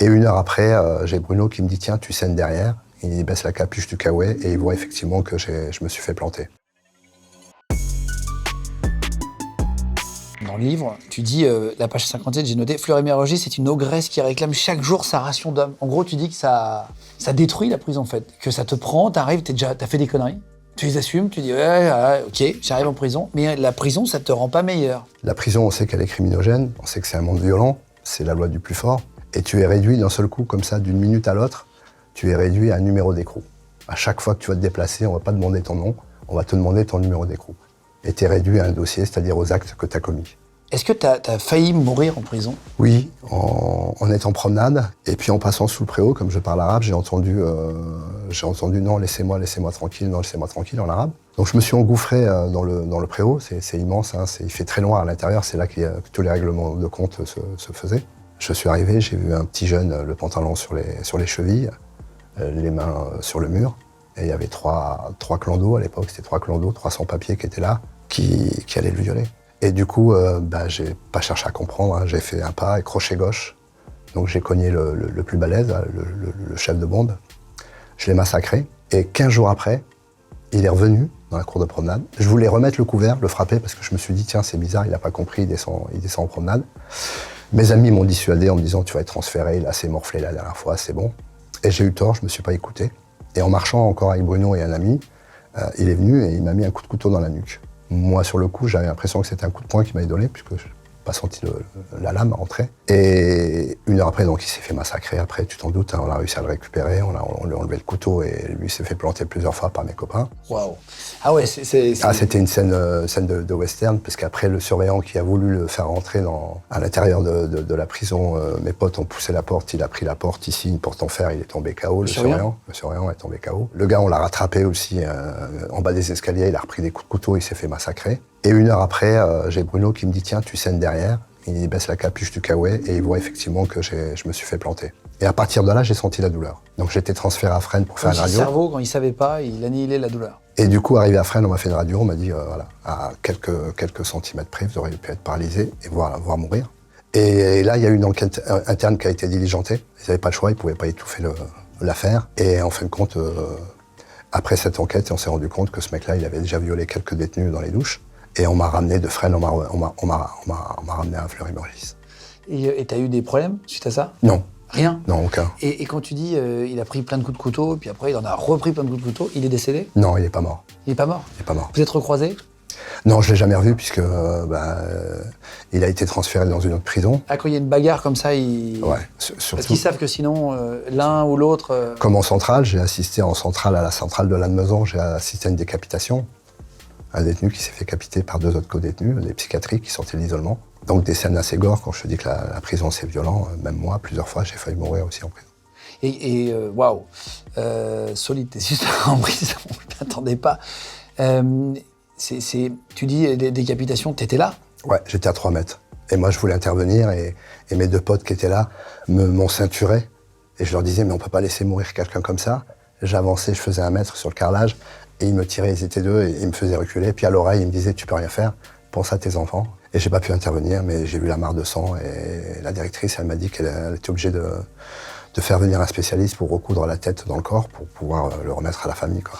Et 1 heure après, j'ai Bruno qui me dit « Tiens, tu saignes derrière ». Il baisse la capuche du kawaii et il voit effectivement que je me suis fait planter. Dans le livre, tu dis, la page 57, j'ai noté, Fleury-Mérogis, c'est une ogresse qui réclame chaque jour sa ration d'homme. En gros, tu dis que ça détruit la prison, en fait. Que ça te prend, t'arrives, t'as fait des conneries, tu les assumes, tu dis, ouais, ok, j'arrive en prison. Mais la prison, ça te rend pas meilleur. La prison, on sait qu'elle est criminogène, on sait que c'est un monde violent, c'est la loi du plus fort. Et tu es réduit d'un seul coup, comme ça, d'une minute à l'autre, tu es réduit à un numéro d'écrou. À chaque fois que tu vas te déplacer, on va pas te demander ton nom, on va te demander ton numéro d'écrou. Et tu es réduit à un dossier, c'est-à-dire aux actes que tu as commis. Est-ce que t'as failli mourir en prison? Oui, en étant en promenade, et puis en passant sous le préau, comme je parle arabe, j'ai entendu non, laissez-moi tranquille, non, laissez-moi tranquille en arabe. Donc je me suis engouffré dans le préau, c'est immense, hein, il fait très noir à l'intérieur, c'est là que tous les règlements de compte se faisaient. Je suis arrivé, j'ai vu un petit jeune, le pantalon sur les chevilles, les mains sur le mur, et il y avait trois clandos à l'époque, c'était 3 clandos, 3 sans-papiers qui étaient là, qui allaient le violer. Et du coup, j'ai pas cherché à comprendre, hein. J'ai fait un pas et crochet gauche. Donc j'ai cogné le plus balèze, le chef de bande. Je l'ai massacré. Et 15 jours après, il est revenu dans la cour de promenade. Je voulais remettre le couvert, le frapper, parce que je me suis dit, tiens, c'est bizarre, il n'a pas compris, il descend en promenade. Mes amis m'ont dissuadé en me disant, tu vas être transféré, il a assez morflé la dernière fois, c'est bon. Et j'ai eu tort, je me suis pas écouté. Et en marchant encore avec Bruno et un ami, il est venu et il m'a mis un coup de couteau dans la nuque. Moi, sur le coup, j'avais l'impression que c'était un coup de poing qui m'avait donné, puisque je n'ai pas senti la lame rentrer. Et 1 heure après, donc, il s'est fait massacrer. Après, tu t'en doutes, hein, on a réussi à le récupérer, on lui a enlevé le couteau et lui s'est fait planter plusieurs fois par mes copains. Waouh. Ah ouais, c'était une scène de western, parce qu'après, le surveillant qui a voulu le faire rentrer à l'intérieur de la prison, mes potes ont poussé la porte, il a pris la porte ici, une porte en fer, il est tombé KO, le surveillant est tombé KO. Le gars, on l'a rattrapé aussi en bas des escaliers, il a repris des coups de couteau, il s'est fait massacrer. Et 1 heure après, j'ai Bruno qui me dit « Tiens, tu saignes derrière ». Il baisse la capuche du kawaii et il voit effectivement que je me suis fait planter. Et à partir de là, j'ai senti la douleur. Donc j'ai été transféré à Fresnes pour faire une radio. Le cerveau, quand il savait pas, il annihilait la douleur. Et du coup, arrivé à Fresnes, on m'a fait une radio, on m'a dit voilà, à quelques centimètres près, vous auriez pu être paralysé et voir mourir. Et là, il y a eu une enquête interne qui a été diligentée. Ils n'avaient pas le choix, ils ne pouvaient pas étouffer l'affaire. Et en fin de compte, après cette enquête, on s'est rendu compte que ce mec-là, il avait déjà violé quelques détenus dans les douches. Et on m'a ramené de Fresnes, on m'a ramené à Fleury-Mérogis. Et t'as eu des problèmes suite à ça? Non. Rien? Non, aucun. Et quand tu dis il a pris plein de coups de couteau, puis après il en a repris plein de coups de couteau, il est décédé? Non, il est pas mort. Il est pas mort? Il est pas mort. Vous êtes recroisés? Non, je l'ai jamais revu puisque il a été transféré dans une autre prison. Ah, quand il y a une bagarre comme ça, Ouais, surtout. Parce qu'ils savent que sinon, l'un ou l'autre... Comme en centrale, j'ai assisté à la centrale de Lannemezan, j'ai assisté à une décapitation. Un détenu qui s'est fait capiter par 2 autres co-détenus, des psychiatriques qui sortaient de l'isolement. Donc des scènes assez gore, quand je te dis que la prison c'est violent, même moi, plusieurs fois, j'ai failli mourir aussi en prison. Et waouh, solide, t'es juste en prison, je m'attendais pas. Tu dis décapitation, t'étais là? Ouais, j'étais à 3 mètres. Et moi je voulais intervenir et mes 2 potes qui étaient là m'ont ceinturé. Et je leur disais, mais on peut pas laisser mourir quelqu'un comme ça. J'avançais, je faisais 1 mètre sur le carrelage. Et ils me tiraient, ils étaient 2, et ils me faisaient reculer. Puis à l'oreille, ils me disaient, tu peux rien faire, pense à tes enfants. Et j'ai pas pu intervenir, mais j'ai vu la mare de sang. Et la directrice, elle m'a dit qu'elle était obligée de faire venir un spécialiste pour recoudre la tête dans le corps, pour pouvoir le remettre à la famille, quoi.